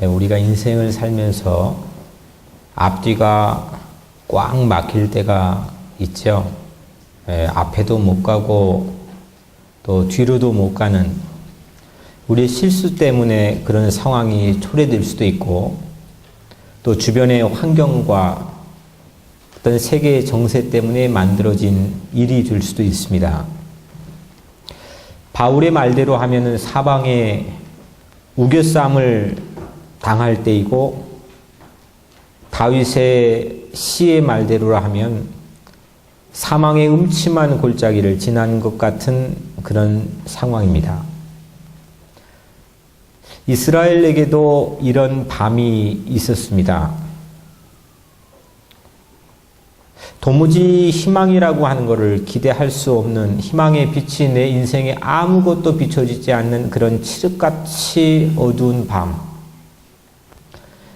우리가 인생을 살면서 앞뒤가 꽉 막힐 때가 있죠. 앞에도 못 가고 또 뒤로도 못 가는 우리의 실수 때문에 그런 상황이 초래될 수도 있고 또 주변의 환경과 어떤 세계의 정세 때문에 만들어진 일이 될 수도 있습니다. 바울의 말대로 하면은 사방에 우겨쌈을 당할 때이고 다윗의 시의 말대로라 하면 사망의 음침한 골짜기를 지난 것 같은 그런 상황입니다. 이스라엘에게도 이런 밤이 있었습니다. 도무지 희망이라고 하는 것을 기대할 수 없는 희망의 빛이 내 인생에 아무것도 비춰지지 않는 그런 칠흑같이 어두운 밤.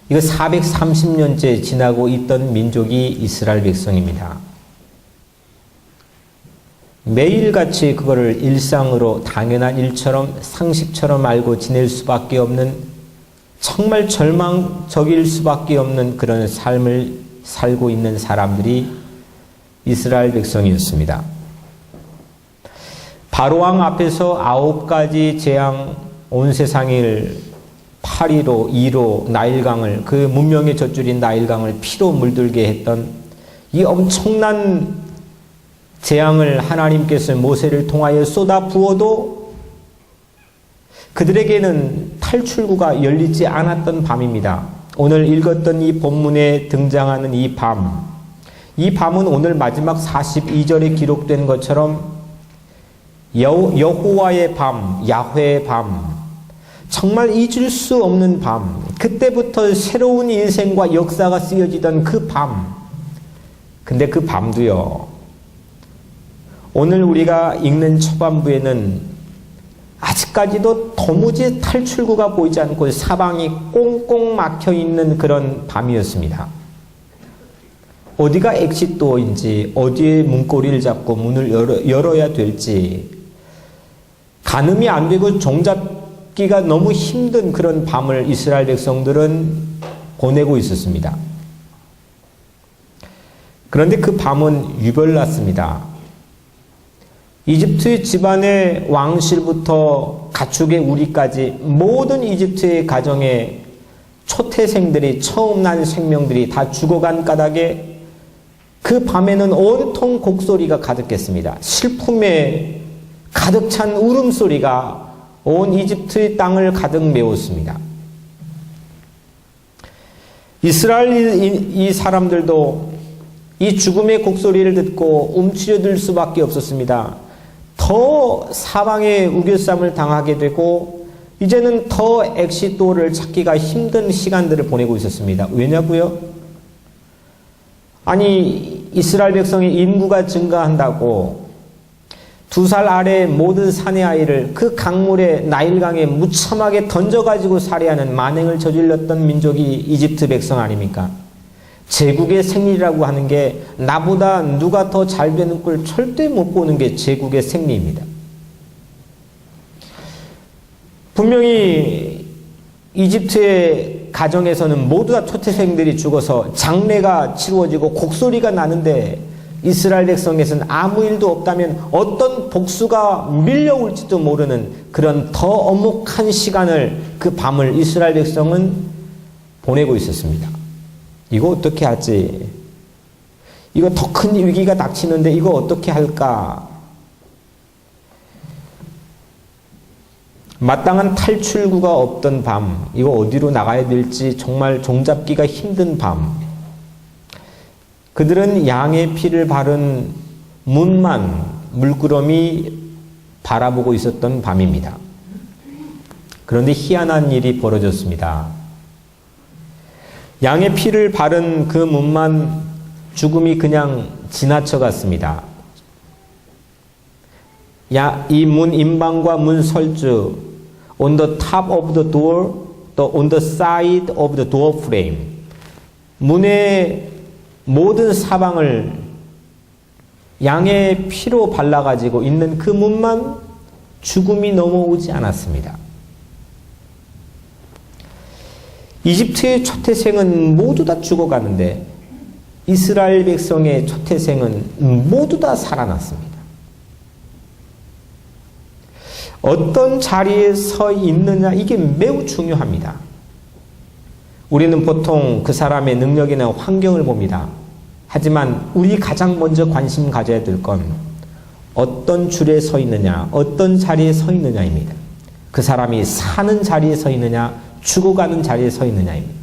이거 430년째 지나고 있던 민족이 이스라엘 백성입니다. 매일같이 그거를 일상으로 당연한 일처럼 상식처럼 알고 지낼 수밖에 없는 정말 절망적일 수밖에 없는 그런 삶을 살고 있는 사람들이 이스라엘 백성이었습니다. 바로왕 앞에서 9가지 재앙 온 세상을 8위로 2로 나일강을 그 문명의 젖줄인 나일강을 피로 물들게 했던 이 엄청난 재앙을 하나님께서 모세를 통하여 쏟아 부어도 그들에게는 탈출구가 열리지 않았던 밤입니다. 오늘 읽었던 이 본문에 등장하는 이 밤은 오늘 마지막 42절에 기록된 것처럼 여호와의 밤, 야훼의 밤, 정말 잊을 수 없는 밤, 그때부터 새로운 인생과 역사가 쓰여지던 그 밤. 근데 그 밤도요, 오늘 우리가 읽는 초반부에는 아직까지도 도무지 탈출구가 보이지 않고 사방이 꽁꽁 막혀 있는 그런 밤이었습니다. 어디가 엑시트도어인지, 어디에 문고리를 잡고 문을 열어야 될지, 가늠이 안 되고 종잡기가 너무 힘든 그런 밤을 이스라엘 백성들은 보내고 있었습니다. 그런데 그 밤은 유별났습니다. 이집트 집안의 왕실부터 가축의 우리까지 모든 이집트의 가정의 초태생들이, 처음 난 생명들이 다 죽어간 까닭에 그 밤에는 온통 곡소리가 가득했습니다. 슬픔에 가득 찬 울음소리가 온 이집트의 땅을 가득 메웠습니다. 이스라엘 이 사람들도 이 죽음의 곡소리를 듣고 움츠려들 수밖에 없었습니다. 더 사방에 우겨쌈을 당하게 되고 이제는 더 엑시트도어를 찾기가 힘든 시간들을 보내고 있었습니다. 왜냐고요? 아니, 이스라엘 백성의 인구가 증가한다고 2살 아래 모든 사내 아이를 그 강물에, 나일강에 무참하게 던져가지고 살해하는 만행을 저질렀던 민족이 이집트 백성 아닙니까? 제국의 생리라고 하는 게 나보다 누가 더 잘 되는 걸 절대 못 보는 게 제국의 생리입니다. 분명히 이집트의 가정에서는 모두 다 초태생들이 죽어서 장례가 치루어지고 곡소리가 나는데 이스라엘 백성에서는 아무 일도 없다면 어떤 복수가 밀려올지도 모르는 그런 더 엄혹한 시간을, 그 밤을 이스라엘 백성은 보내고 있었습니다. 이거 어떻게 하지? 이거 더 큰 위기가 닥치는데 이거 어떻게 할까? 마땅한 탈출구가 없던 밤, 이거 어디로 나가야 될지 정말 종잡기가 힘든 밤. 그들은 양의 피를 바른 문만, 물구름이 바라보고 있었던 밤입니다. 그런데 희한한 일이 벌어졌습니다. 양의 피를 바른 그 문만 죽음이 그냥 지나쳐 갔습니다. 이 문 임방과 문 설주, on the top of the door, on the side of the door frame. 문의 모든 사방을 양의 피로 발라가지고 있는 그 문만 죽음이 넘어오지 않았습니다. 이집트의 초태생은 모두 다 죽어가는데 이스라엘 백성의 초태생은 모두 다 살아났습니다. 어떤 자리에 서 있느냐, 이게 매우 중요합니다. 우리는 보통 그 사람의 능력이나 환경을 봅니다. 하지만 우리 가장 먼저 관심 가져야 될 건 어떤 줄에 서 있느냐, 어떤 자리에 서 있느냐입니다. 그 사람이 사는 자리에 서 있느냐, 죽어가는 자리에 서 있느냐입니다.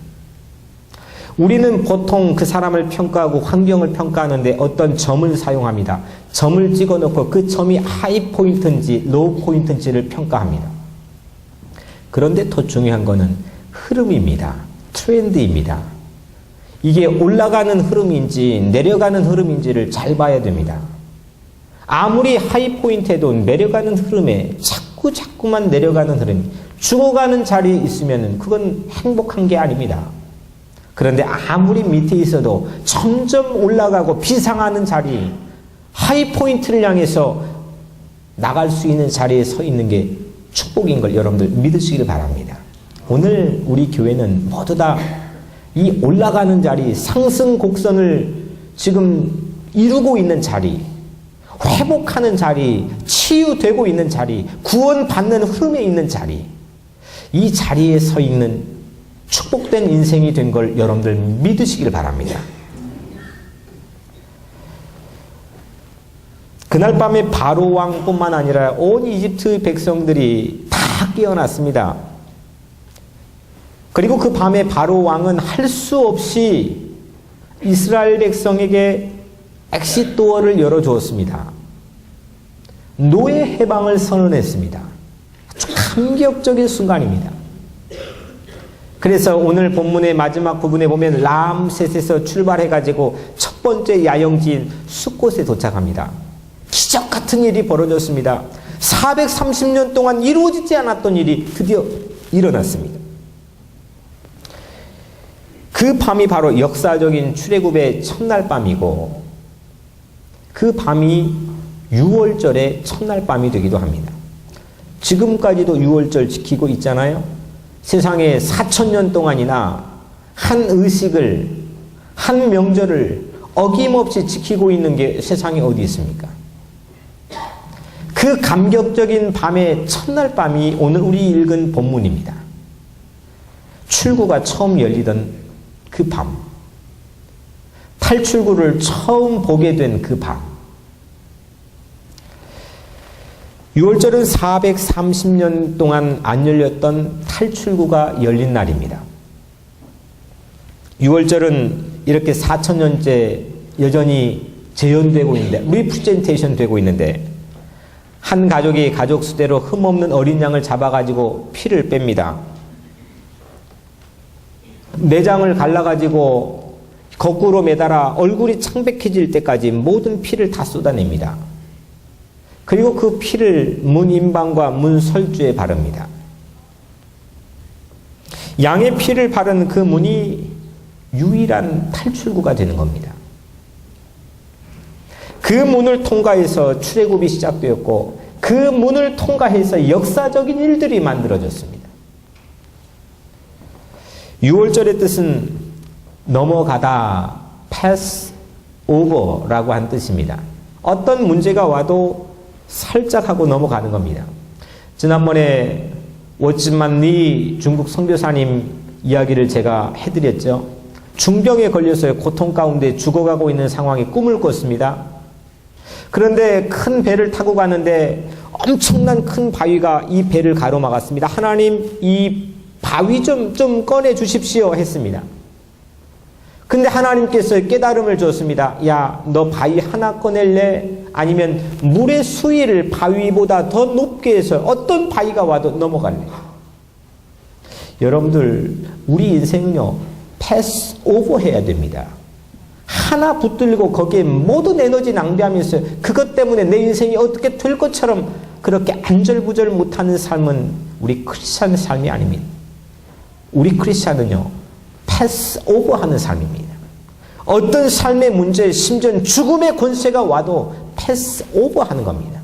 우리는 보통 그 사람을 평가하고 환경을 평가하는데 어떤 점을 사용합니다. 점을 찍어놓고 그 점이 하이 포인트인지 로우 포인트인지를 평가합니다. 그런데 더 중요한 것은 흐름입니다. 트렌드입니다. 이게 올라가는 흐름인지 내려가는 흐름인지를 잘 봐야 됩니다. 아무리 하이 포인트에도 내려가는 흐름에 자꾸만 내려가는 흐름, 죽어가는 자리에 있으면 그건 행복한 게 아닙니다. 그런데 아무리 밑에 있어도 점점 올라가고 비상하는 자리, 하이 포인트를 향해서 나갈 수 있는 자리에 서 있는 게 축복인 걸 여러분들 믿으시길 바랍니다. 오늘 우리 교회는 모두 다 이 올라가는 자리, 상승 곡선을 지금 이루고 있는 자리, 회복하는 자리, 치유되고 있는 자리, 구원받는 흐름에 있는 자리, 이 자리에 서 있는 축복된 인생이 된 걸 여러분들 믿으시길 바랍니다. 그날 밤에 바로 왕뿐만 아니라 온 이집트 백성들이 다 깨어났습니다. 그리고 그 밤에 바로 왕은 할 수 없이 이스라엘 백성에게 엑시트 도어를 열어주었습니다. 노예 해방을 선언했습니다. 아주 감격적인 순간입니다. 그래서 오늘 본문의 마지막 부분에 보면 람셋에서 출발해가지고 첫 번째 야영지인 숫곳에 도착합니다. 기적 같은 일이 벌어졌습니다. 430년 동안 이루어지지 않았던 일이 드디어 일어났습니다. 그 밤이 바로 역사적인 출애굽의 첫날 밤이고 그 밤이 6월절의 첫날 밤이 되기도 합니다. 지금까지도 6월절 지키고 있잖아요. 세상에 4,000년 동안이나 한 의식을, 한 명절을 어김없이 지키고 있는 게 세상에 어디 있습니까? 그 감격적인 밤의 첫날 밤이 오늘 우리 읽은 본문입니다. 출구가 처음 열리던 그 밤, 탈출구를 처음 보게 된 그 밤. 6월절은 430년 동안 안 열렸던 탈출구가 열린 날입니다. 6월절은 이렇게 4,000년째 여전히 재현되고 있는데, 리프레젠테이션 되고 있는데, 한 가족이 가족 수대로 흠없는 어린 양을 잡아가지고 피를 뺍니다. 내장을 갈라가지고 거꾸로 매달아 얼굴이 창백해질 때까지 모든 피를 다 쏟아냅니다. 그리고 그 피를 문인방과 문설주에 바릅니다. 양의 피를 바른 그 문이 유일한 탈출구가 되는 겁니다. 그 문을 통과해서 출애굽이 시작되었고 그 문을 통과해서 역사적인 일들이 만들어졌습니다. 6월절의 뜻은 넘어가다, pass over라고 한 뜻입니다. 어떤 문제가 와도 살짝 하고 넘어가는 겁니다. 지난번에 워츠만 리 중국 선교사님 이야기를 제가 해드렸죠. 중병에 걸려서 고통 가운데 죽어가고 있는 상황에 꿈을 꿨습니다. 그런데 큰 배를 타고 가는데 엄청난 큰 바위가 이 배를 가로막았습니다. 하나님, 이 바위 좀 꺼내 주십시오 했습니다. 근데 하나님께서 깨달음을 줬습니다. 야, 너 바위 하나 꺼낼래? 아니면 물의 수위를 바위보다 더 높게 해서 어떤 바위가 와도 넘어갈래? 여러분들, 우리 인생은요, 패스 오버 해야 됩니다. 하나 붙들고 거기에 모든 에너지 낭비하면서 그것 때문에 내 인생이 어떻게 될 것처럼 그렇게 안절부절 못하는 삶은 우리 크리스찬의 삶이 아닙니다. 우리 크리스찬은요, 패스 오버하는 삶입니다. 어떤 삶의 문제, 심지어 죽음의 권세가 와도 패스 오버하는 겁니다.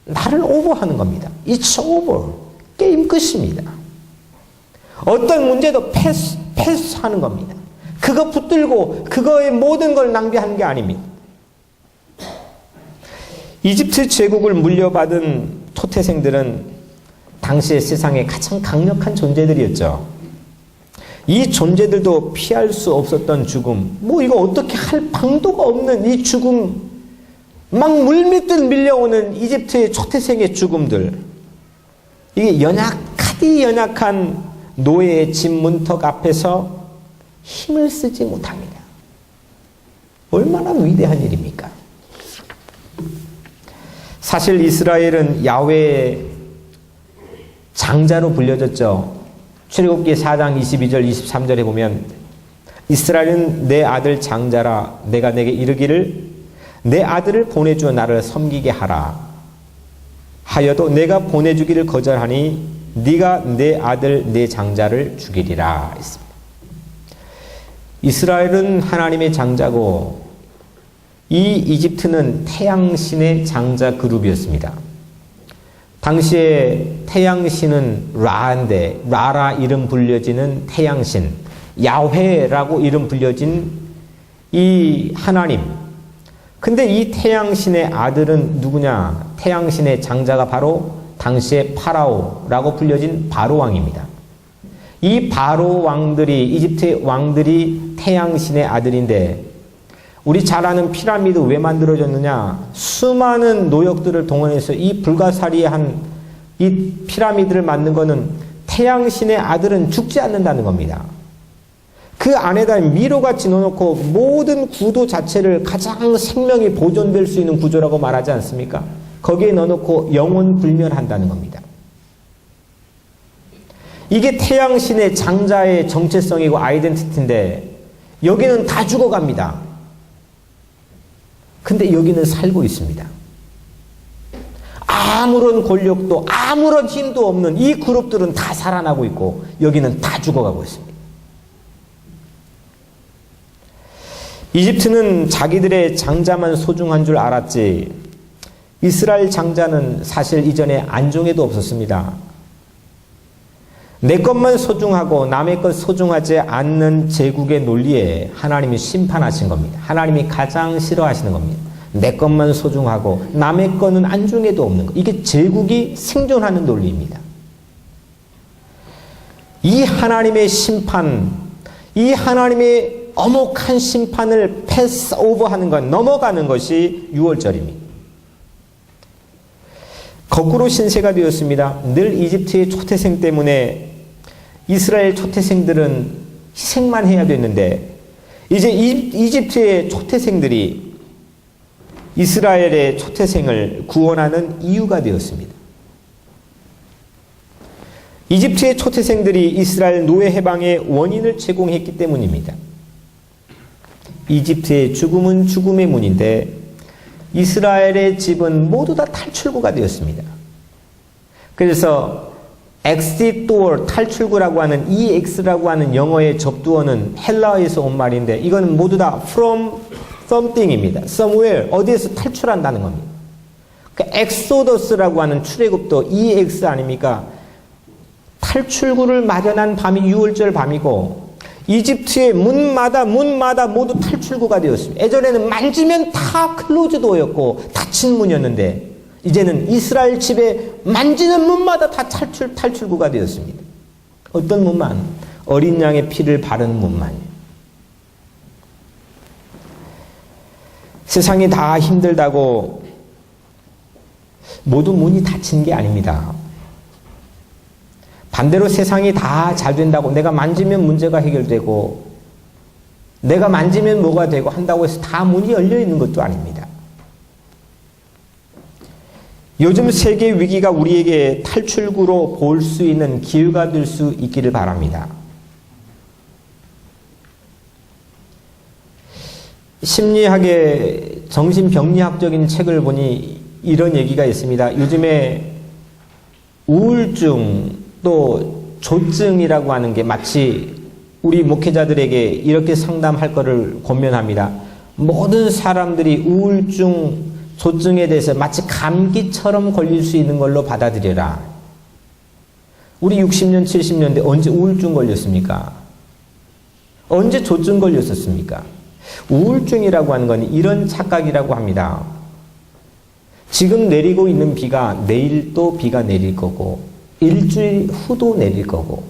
나를 오버하는 겁니다. It's over. 게임 끝입니다. 어떤 문제도 패스하는 겁니다. 그거 붙들고 그거의 모든 걸 낭비하는 게 아닙니다. 이집트 제국을 물려받은 초태생들은 당시의 세상에 가장 강력한 존재들이었죠. 이 존재들도 피할 수 없었던 죽음, 이거 어떻게 할 방도가 없는 이 죽음, 막 물밀듯 밀려오는 이집트의 초태생의 죽음들, 이게 연약한 노예의 집 문턱 앞에서 힘을 쓰지 못합니다. 얼마나 위대한 일입니까? 사실 이스라엘은 야훼의 장자로 불려졌죠. 출애굽기 4장 22절 23절에 보면 이스라엘은 내 아들 장자라 내가 내게 이르기를 내 아들을 보내주어 나를 섬기게 하라 하여도 내가 보내주기를 거절하니 네가 내 아들 내 장자를 죽이리라 했습니다. 이스라엘은 하나님의 장자고 이 이집트는 태양신의 장자 그룹이었습니다. 당시에 태양신은 라인데 라라 이름 불려지는 태양신, 야훼라고 이름 불려진 이 하나님. 근데 이 태양신의 아들은 누구냐? 태양신의 장자가 바로 당시의 파라오라고 불려진 바로 왕입니다. 이 바로 왕들이, 이집트의 왕들이 태양신의 아들인데 우리 잘 아는 피라미드 왜 만들어졌느냐? 수많은 노역들을 동원해서 이 불가사리한 이 피라미드를 만든 거는 태양신의 아들은 죽지 않는다는 겁니다. 그 안에다 미로같이 넣어놓고 모든 구도 자체를 가장 생명이 보존될 수 있는 구조라고 말하지 않습니까? 거기에 넣어놓고 영원 불멸한다는 겁니다. 이게 태양신의 장자의 정체성이고 아이덴티티인데 여기는 다 죽어갑니다. 근데 여기는 살고 있습니다. 아무런 권력도 아무런 힘도 없는 이 그룹들은 다 살아나고 있고 여기는 다 죽어가고 있습니다. 이집트는 자기들의 장자만 소중한 줄 알았지 이스라엘 장자는 사실 이전에 안종에도 없었습니다. 내 것만 소중하고 남의 것 소중하지 않는 제국의 논리에 하나님이 심판하신 겁니다. 하나님이 가장 싫어하시는 겁니다. 내 것만 소중하고 남의 것은 안중에도 없는 것. 이게 제국이 생존하는 논리입니다. 이 하나님의 심판, 이 하나님의 엄혹한 심판을 패스 오버하는 것, 넘어가는 것이 유월절입니다. 거꾸로 신세가 되었습니다. 늘 이집트의 초태생 때문에 이스라엘 초태생들은 희생만 해야 됐는데 이제 이집트의 초태생들이 이스라엘의 초태생을 구원하는 이유가 되었습니다. 이집트의 초태생들이 이스라엘 노예 해방의 원인을 제공했기 때문입니다. 이집트의 죽음은 죽음의 문인데 이스라엘의 집은 모두 다 탈출구가 되었습니다. 그래서 exit door, 탈출구라고 하는 EX라고 하는 영어의 접두어는 헬라어에서 온 말인데 이건 모두 다 from something입니다. somewhere, 어디에서 탈출한다는 겁니다. 그러니까 엑소더스라고 하는 출애굽도 EX 아닙니까? 탈출구를 마련한 밤이 유월절 밤이고 이집트의 문마다 모두 탈출구가 되었습니다. 예전에는 만지면 다 클로즈도어였고 닫힌 문이었는데 이제는 이스라엘 집에 만지는 문마다 다 탈출구가 되었습니다. 어떤 문만? 어린 양의 피를 바르는 문만이에요. 세상이 다 힘들다고 모두 문이 닫힌 게 아닙니다. 반대로 세상이 다 잘 된다고 내가 만지면 문제가 해결되고 내가 만지면 뭐가 되고 한다고 해서 다 문이 열려 있는 것도 아닙니다. 요즘 세계 위기가 우리에게 탈출구로 볼 수 있는 기회가 될 수 있기를 바랍니다. 심리학의 정신병리학적인 책을 보니 이런 얘기가 있습니다. 요즘에 우울증 또 조증이라고 하는 게 마치 우리 목회자들에게 이렇게 상담할 것을 권면합니다. 모든 사람들이 우울증, 조증에 대해서 마치 감기처럼 걸릴 수 있는 걸로 받아들여라. 우리 60년, 70년대 언제 우울증 걸렸습니까? 언제 조증 걸렸었습니까? 우울증이라고 하는 건 이런 착각이라고 합니다. 지금 내리고 있는 비가 내일 또 비가 내릴 거고, 일주일 후도 내릴 거고,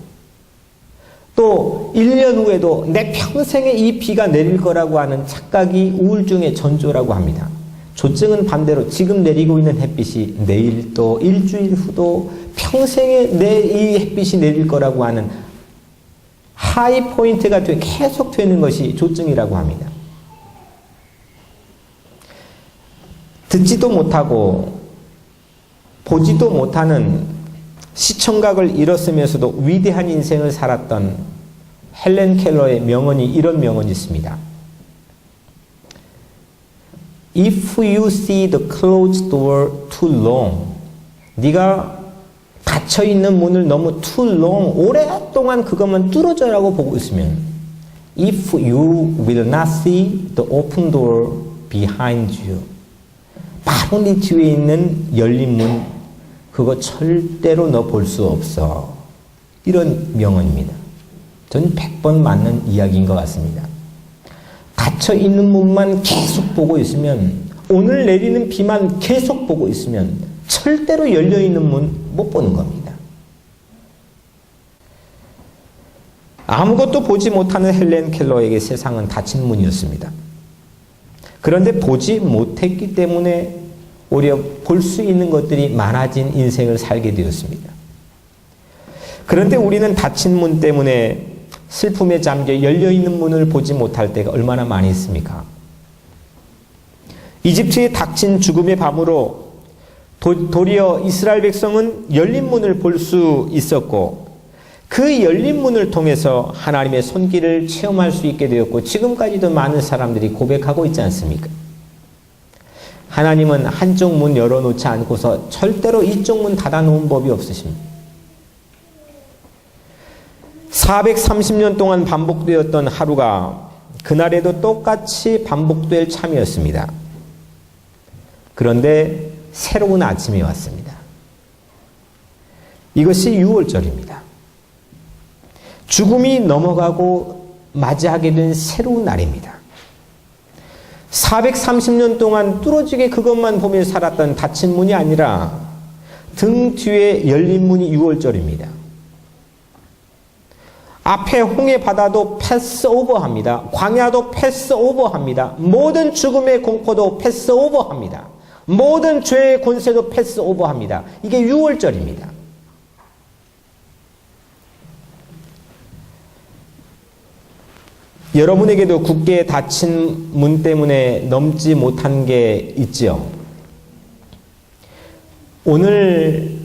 또 1년 후에도 내 평생에 이 비가 내릴 거라고 하는 착각이 우울증의 전조라고 합니다. 조증은 반대로 지금 내리고 있는 햇빛이 내일 또 일주일 후도 평생에 이 햇빛이 내릴 거라고 하는 하이 포인트가 계속 되는 것이 조증이라고 합니다. 듣지도 못하고 보지도 못하는 시청각을 잃었으면서도 위대한 인생을 살았던 헬렌 켈러의 명언이 이런 명언이 있습니다. If you see the closed door too long, 네가 닫혀있는 문을 너무 too long, 오랫동안 그것만 뚫어져라고 보고 있으면 If you will not see the open door behind you, 바로 네 뒤에 있는 열린 문, 그거 절대로 너 볼 수 없어. 이런 명언입니다. 전 100번 맞는 이야기인 것 같습니다. 닫혀있는 문만 계속 보고 있으면, 오늘 내리는 비만 계속 보고 있으면 절대로 열려있는 문 못 보는 겁니다. 아무것도 보지 못하는 헬렌 켈러에게 세상은 닫힌 문이었습니다. 그런데 보지 못했기 때문에 오히려 볼 수 있는 것들이 많아진 인생을 살게 되었습니다. 그런데 우리는 닫힌 문 때문에 슬픔에 잠겨 열려있는 문을 보지 못할 때가 얼마나 많이 있습니까? 이집트에 닥친 죽음의 밤으로 도리어 이스라엘 백성은 열린 문을 볼 수 있었고, 그 열린 문을 통해서 하나님의 손길을 체험할 수 있게 되었고, 지금까지도 많은 사람들이 고백하고 있지 않습니까? 하나님은 한쪽 문 열어놓지 않고서 절대로 이쪽 문 닫아놓은 법이 없으십니다. 430년 동안 반복되었던 하루가 그날에도 똑같이 반복될 참이었습니다. 그런데 새로운 아침이 왔습니다. 이것이 6월절입니다. 죽음이 넘어가고 맞이하게 된 새로운 날입니다. 430년 동안 뚫어지게 그것만 보며 살았던 닫힌 문이 아니라 등 뒤에 열린 문이 6월절입니다. 앞에 홍해 바다도 패스오버합니다. 광야도 패스오버합니다. 모든 죽음의 공포도 패스오버합니다. 모든 죄의 권세도 패스오버합니다. 이게 6월절입니다. 여러분에게도 굳게 닫힌 문 때문에 넘지 못한 게 있지요. 오늘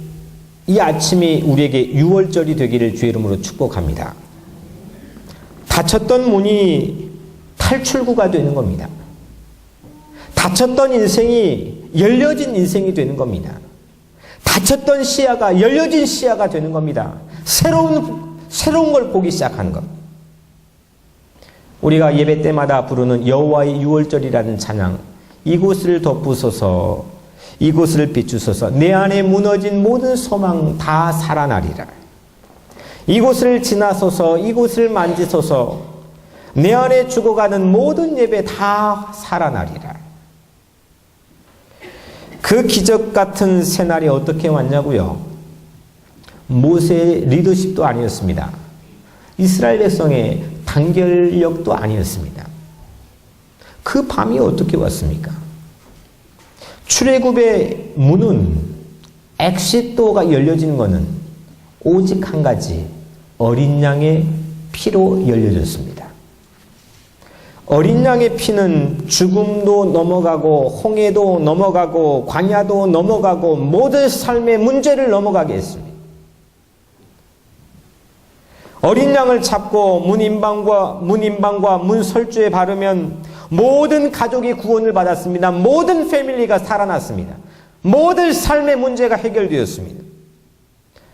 이 아침이 우리에게 6월절이 되기를 주의 이름으로 축복합니다. 닫혔던 문이 탈출구가 되는 겁니다. 닫혔던 인생이 열려진 인생이 되는 겁니다. 닫혔던 시야가 열려진 시야가 되는 겁니다. 새로운 걸 보기 시작하는 것. 우리가 예배 때마다 부르는 여호와의 6월절이라는 찬양, 이곳을 덮으소서, 이곳을 비추소서, 내 안에 무너진 모든 소망 다 살아나리라. 이곳을 지나소서, 이곳을 만지소서, 내 안에 죽어가는 모든 예배 다 살아나리라. 그 기적 같은 새날이 어떻게 왔냐고요? 모세의 리더십도 아니었습니다. 이스라엘 백성의 단결력도 아니었습니다. 그 밤이 어떻게 왔습니까? 출애굽의 문은, 엑시트도어가 열려진 것은 오직 한 가지, 어린 양의 피로 열려졌습니다. 어린 양의 피는 죽음도 넘어가고 홍해도 넘어가고 광야도 넘어가고 모든 삶의 문제를 넘어가게 했습니다. 어린 양을 잡고 문인방과 문설주에 바르면 모든 가족이 구원을 받았습니다. 모든 패밀리가 살아났습니다. 모든 삶의 문제가 해결되었습니다.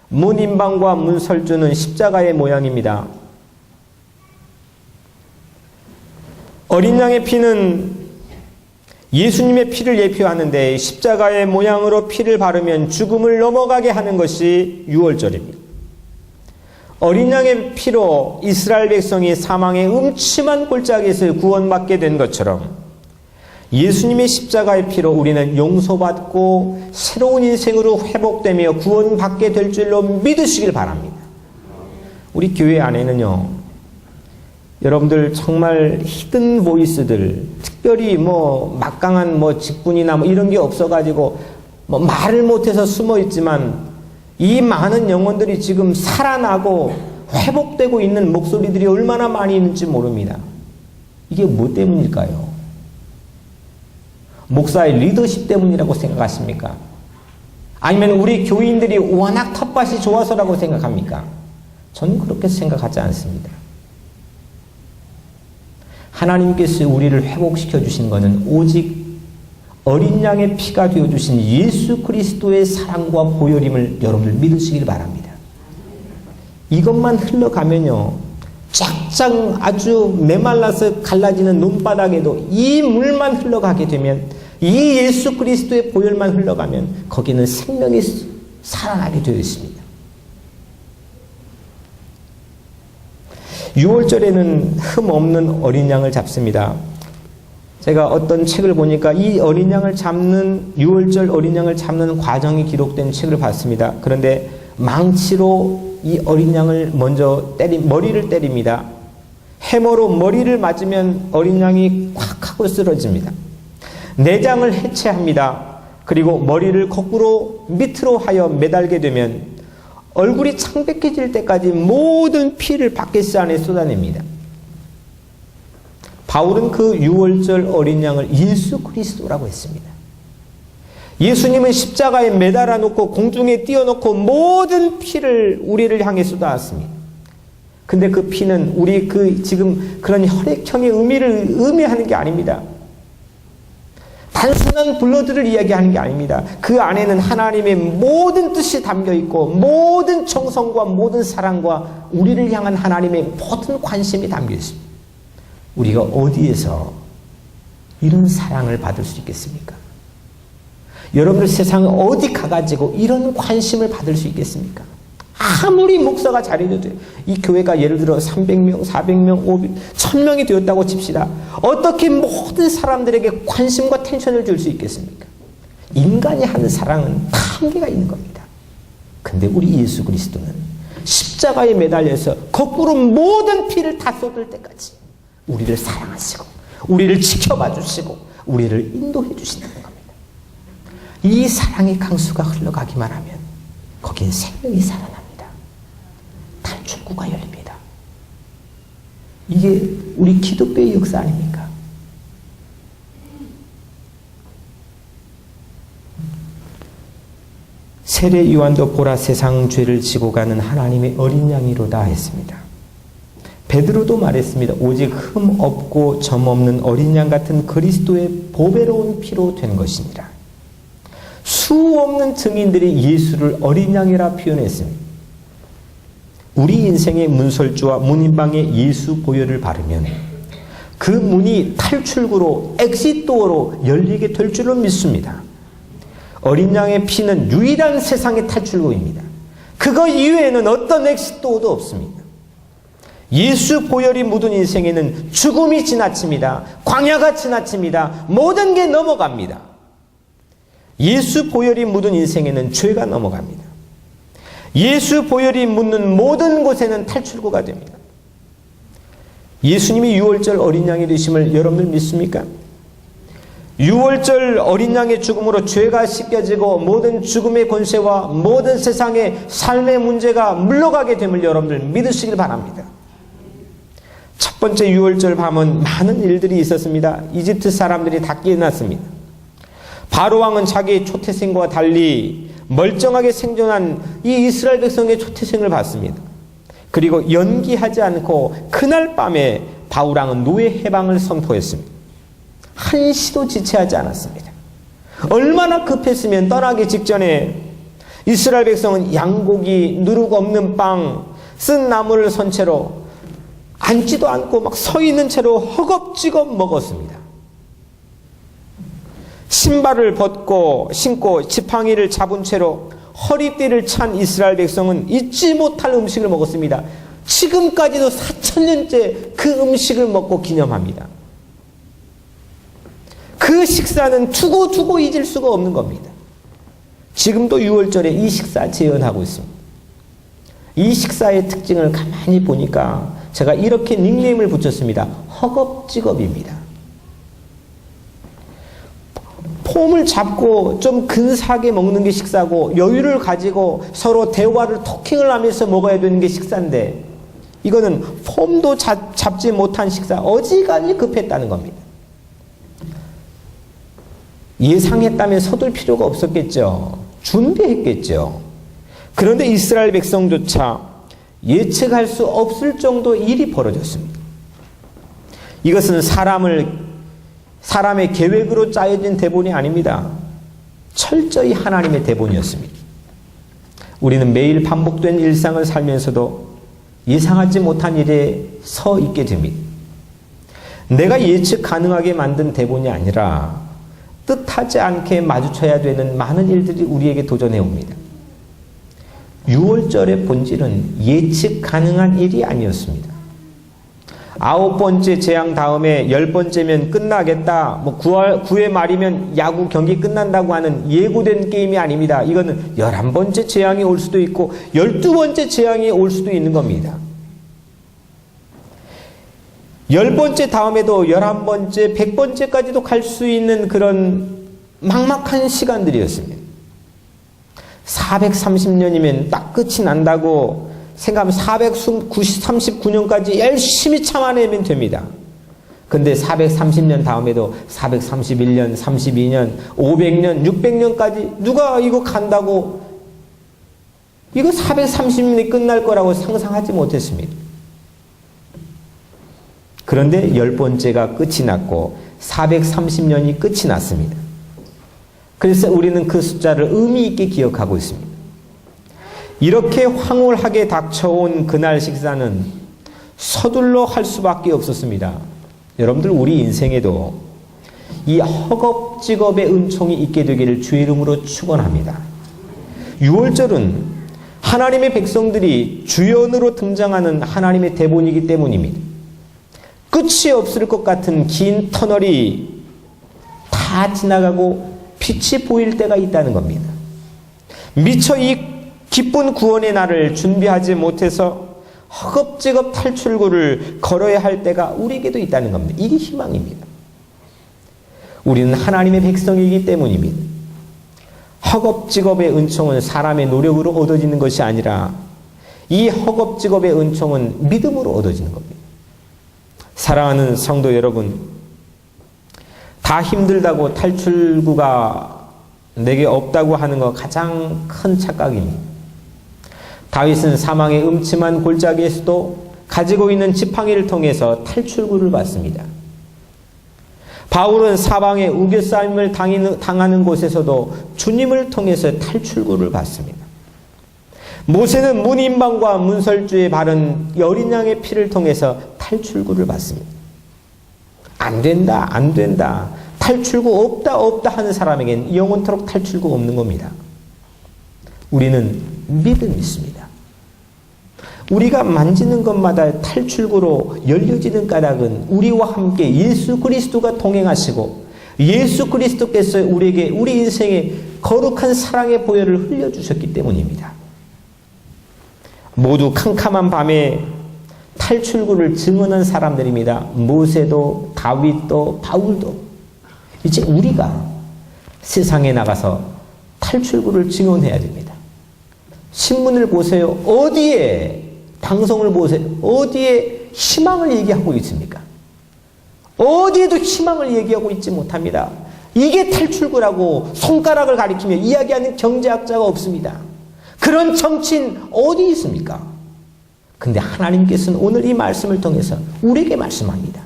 문인방과 문설주는 십자가의 모양입니다. 어린 양의 피는 예수님의 피를 예표하는데 십자가의 모양으로 피를 바르면 죽음을 넘어가게 하는 것이 6월절입니다. 어린 양의 피로 이스라엘 백성이 사망의 음침한 골짜기에서 구원받게 된 것처럼 예수님의 십자가의 피로 우리는 용서받고 새로운 인생으로 회복되며 구원받게 될 줄로 믿으시길 바랍니다. 우리 교회 안에는요, 여러분들 정말 히든 보이스들, 특별히 막강한 직분이나 이런 게 없어가지고 말을 못해서 숨어 있지만 이 많은 영혼들이 지금 살아나고 회복되고 있는 목소리들이 얼마나 많이 있는지 모릅니다. 이게 뭐 때문일까요? 목사의 리더십 때문이라고 생각하십니까? 아니면 우리 교인들이 워낙 텃밭이 좋아서라고 생각합니까? 저는 그렇게 생각하지 않습니다. 하나님께서 우리를 회복시켜 주신 것은 오직 어린 양의 피가 되어주신 예수 그리스도의 사랑과 보혈임을 여러분들 믿으시길 바랍니다. 이것만 흘러가면요, 쫙쫙 아주 메말라서 갈라지는 논바닥에도 이 물만 흘러가게 되면, 이 예수 그리스도의 보혈만 흘러가면 거기는 생명이 살아나게 되어 있습니다. 6월절에는 흠 없는 어린 양을 잡습니다. 제가 어떤 책을 보니까 이 어린 양을 잡는, 6월절 어린 양을 잡는 과정이 기록된 책을 봤습니다. 그런데 망치로 이 어린 양을 먼저 머리를 때립니다. 해머로 머리를 맞으면 어린 양이 콱 하고 쓰러집니다. 내장을 해체합니다. 그리고 머리를 거꾸로 밑으로 하여 매달게 되면 얼굴이 창백해질 때까지 모든 피를 바켓스 안에 쏟아냅니다. 바울은 그 6월절 어린 양을 예수 그리스도라고 했습니다. 예수님은 십자가에 매달아 놓고 공중에 띄워놓고 모든 피를 우리를 향해 쏟아왔습니다. 근데 그 피는 우리 지금 그런 혈액형의 의미를 의미하는 게 아닙니다. 단순한 블러드를 이야기하는 게 아닙니다. 그 안에는 하나님의 모든 뜻이 담겨 있고 모든 정성과 모든 사랑과 우리를 향한 하나님의 모든 관심이 담겨 있습니다. 우리가 어디에서 이런 사랑을 받을 수 있겠습니까? 여러분들 세상에 어디 가가지고 이런 관심을 받을 수 있겠습니까? 아무리 목사가 잘해도 이 교회가 예를 들어 300명, 400명, 500, 1000명이 되었다고 칩시다. 어떻게 모든 사람들에게 관심과 텐션을 줄 수 있겠습니까? 인간이 하는 사랑은 다 한계가 있는 겁니다. 근데 우리 예수 그리스도는 십자가에 매달려서 거꾸로 모든 피를 다 쏟을 때까지 우리를 사랑하시고 우리를 지켜봐 주시고 우리를 인도해 주신다는 겁니다. 이 사랑의 강수가 흘러가기만 하면 거기에 생명이 살아납니다. 탈출구가 열립니다. 이게 우리 기독교의 역사 아닙니까? 세례 요한도 보라 세상 죄를 지고 가는 하나님의 어린 양이로다 했습니다. 베드로도 말했습니다. 오직 흠 없고 점 없는 어린 양 같은 그리스도의 보배로운 피로 된 것이니라. 수 없는 증인들이 예수를 어린 양이라 표현했습니다. 우리 인생의 문설주와 문인방에 예수 보혈을 바르면 그 문이 탈출구로 엑시트도어로 열리게 될 줄로 믿습니다. 어린 양의 피는 유일한 세상의 탈출구입니다. 그거 이외에는 어떤 엑시트도어도 없습니다. 예수 보혈이 묻은 인생에는 죽음이 지나칩니다. 광야가 지나칩니다. 모든 게 넘어갑니다. 예수 보혈이 묻은 인생에는 죄가 넘어갑니다. 예수 보혈이 묻는 모든 곳에는 탈출구가 됩니다. 예수님이 6월절 어린 양이 되심을 여러분들 믿습니까? 6월절 어린 양의 죽음으로 죄가 씻겨지고 모든 죽음의 권세와 모든 세상의 삶의 문제가 물러가게 됨을 여러분들 믿으시길 바랍니다. 첫 번째 6월절 밤은 많은 일들이 있었습니다. 이집트 사람들이 다 깨어났습니다. 바로왕은 자기의 초태생과 달리 멀쩡하게 생존한 이 이스라엘 백성의 초태생을 봤습니다. 그리고 연기하지 않고 그날 밤에 바울왕은 노예 해방을 선포했습니다. 한시도 지체하지 않았습니다. 얼마나 급했으면 떠나기 직전에 이스라엘 백성은 양고기, 누룩 없는 빵, 쓴 나무를 선 채로 앉지도 않고 막 서 있는 채로 허겁지겁 먹었습니다. 신발을 벗고 신고 지팡이를 잡은 채로 허리띠를 찬 이스라엘 백성은 잊지 못할 음식을 먹었습니다. 지금까지도 4,000년째 그 음식을 먹고 기념합니다. 그 식사는 두고 잊을 수가 없는 겁니다. 지금도 6월절에 이 식사 재현하고 있습니다. 이 식사의 특징을 가만히 보니까 제가 이렇게 닉네임을 붙였습니다. 허겁지겁입니다. 폼을 잡고 좀 근사하게 먹는 게 식사고 여유를 가지고 서로 대화를 토킹을 하면서 먹어야 되는 게 식사인데 이거는 폼도 잡지 못한 식사, 어지간히 급했다는 겁니다. 예상했다면 서둘 필요가 없었겠죠. 준비했겠죠. 그런데 이스라엘 백성조차 예측할 수 없을 정도 일이 벌어졌습니다. 이것은 사람의 계획으로 짜여진 대본이 아닙니다. 철저히 하나님의 대본이었습니다. 우리는 매일 반복된 일상을 살면서도 예상하지 못한 일에 서 있게 됩니다. 내가 예측 가능하게 만든 대본이 아니라 뜻하지 않게 마주쳐야 되는 많은 일들이 우리에게 도전해 옵니다. 6월절의 본질은 예측 가능한 일이 아니었습니다. 9번째 재앙 다음에 10번째면 끝나겠다, 9회 말이면 야구 경기 끝난다고 하는 예고된 게임이 아닙니다. 이거는 11번째 재앙이 올 수도 있고 12번째 재앙이 올 수도 있는 겁니다. 10번째 다음에도 11번째, 100번째까지도 갈 수 있는 그런 막막한 시간들이었습니다. 430년이면 딱 끝이 난다고 생각하면 439년까지 열심히 참아내면 됩니다. 근데 430년 다음에도 431년, 32년, 500년, 600년까지 누가 이거 간다고 이거 430년이 끝날 거라고 상상하지 못했습니다. 그런데 10번째가 끝이 났고 430년이 끝이 났습니다. 그래서 우리는 그 숫자를 의미 있게 기억하고 있습니다. 이렇게 황홀하게 닥쳐온 그날 식사는 서둘러 할 수밖에 없었습니다. 여러분들 우리 인생에도 이 허겁지겁의 은총이 있게 되기를 주의 이름으로 축원합니다. 6월절은 하나님의 백성들이 주연으로 등장하는 하나님의 대본이기 때문입니다. 끝이 없을 것 같은 긴 터널이 다 지나가고 빛이 보일 때가 있다는 겁니다. 미처 이 기쁜 구원의 날을 준비하지 못해서 허겁지겁 탈출구를 걸어야 할 때가 우리에게도 있다는 겁니다. 이게 희망입니다. 우리는 하나님의 백성이기 때문입니다. 허겁지겁의 은총은 사람의 노력으로 얻어지는 것이 아니라 이 허겁지겁의 은총은 믿음으로 얻어지는 겁니다. 사랑하는 성도 여러분, 다 힘들다고 탈출구가 내게 없다고 하는 것 가장 큰 착각입니다. 다윗은 사망의 음침한 골짜기에서도 가지고 있는 지팡이를 통해서 탈출구를 받습니다. 바울은 사방의 우겨싸임을 당하는 곳에서도 주님을 통해서 탈출구를 받습니다. 모세는 문인방과 문설주에 바른 어린 양의 피를 통해서 탈출구를 받습니다. 안 된다. 탈출구 없다 하는 사람에겐 영원토록 탈출구 없는 겁니다. 우리는 믿음이 있습니다. 우리가 만지는 것마다 탈출구로 열려지는 까닭은 우리와 함께 예수 그리스도가 동행하시고 예수 그리스도께서 우리에게 우리 인생에 거룩한 사랑의 보혈을 흘려주셨기 때문입니다. 모두 캄캄한 밤에 탈출구를 증언한 사람들입니다. 모세도 다윗도 바울도. 이제 우리가 세상에 나가서 탈출구를 증언해야 됩니다. 신문을 보세요. 어디에 방송을 보세요. 어디에 희망을 얘기하고 있습니까? 어디에도 희망을 얘기하고 있지 못합니다. 이게 탈출구라고 손가락을 가리키며 이야기하는 경제학자가 없습니다. 그런 정치인 어디 있습니까? 근데 하나님께서는 오늘 이 말씀을 통해서 우리에게 말씀합니다.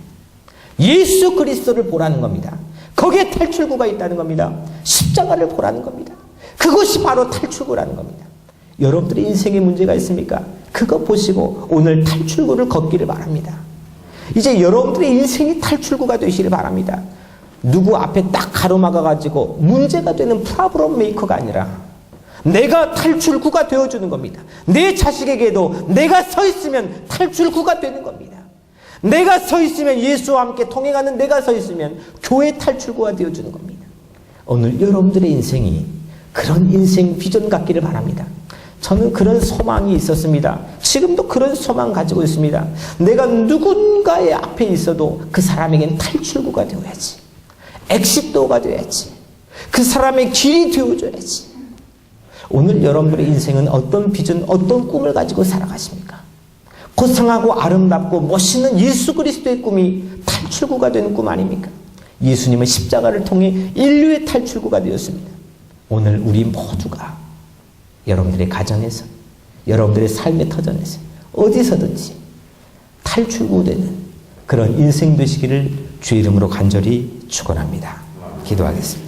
예수 그리스도를 보라는 겁니다. 거기에 탈출구가 있다는 겁니다. 십자가를 보라는 겁니다. 그것이 바로 탈출구라는 겁니다. 여러분들의 인생에 문제가 있습니까? 그거 보시고 오늘 탈출구를 걷기를 바랍니다. 이제 여러분들의 인생이 탈출구가 되시길 바랍니다. 누구 앞에 딱 가로막아가지고 문제가 되는 프로블럼 메이커가 아니라 내가 탈출구가 되어주는 겁니다. 내 자식에게도 내가 서 있으면 탈출구가 되는 겁니다. 내가 서 있으면, 예수와 함께 동행하는 내가 서 있으면 교회 탈출구가 되어주는 겁니다. 오늘 여러분들의 인생이 그런 인생 비전 같기를 바랍니다. 저는 그런 소망이 있었습니다. 지금도 그런 소망 가지고 있습니다. 내가 누군가의 앞에 있어도 그 사람에겐 탈출구가 되어야지. 엑시트도어가 되어야지. 그 사람의 길이 되어줘야지. 오늘 여러분들의 인생은 어떤 비전, 어떤 꿈을 가지고 살아가십니까? 고상하고 아름답고 멋있는 예수 그리스도의 꿈이 탈출구가 되는 꿈 아닙니까? 예수님은 십자가를 통해 인류의 탈출구가 되었습니다. 오늘 우리 모두가 여러분들의 가정에서, 여러분들의 삶의 터전에서, 어디서든지 탈출구 되는 그런 인생 되시기를 주의 이름으로 간절히 축원합니다. 기도하겠습니다.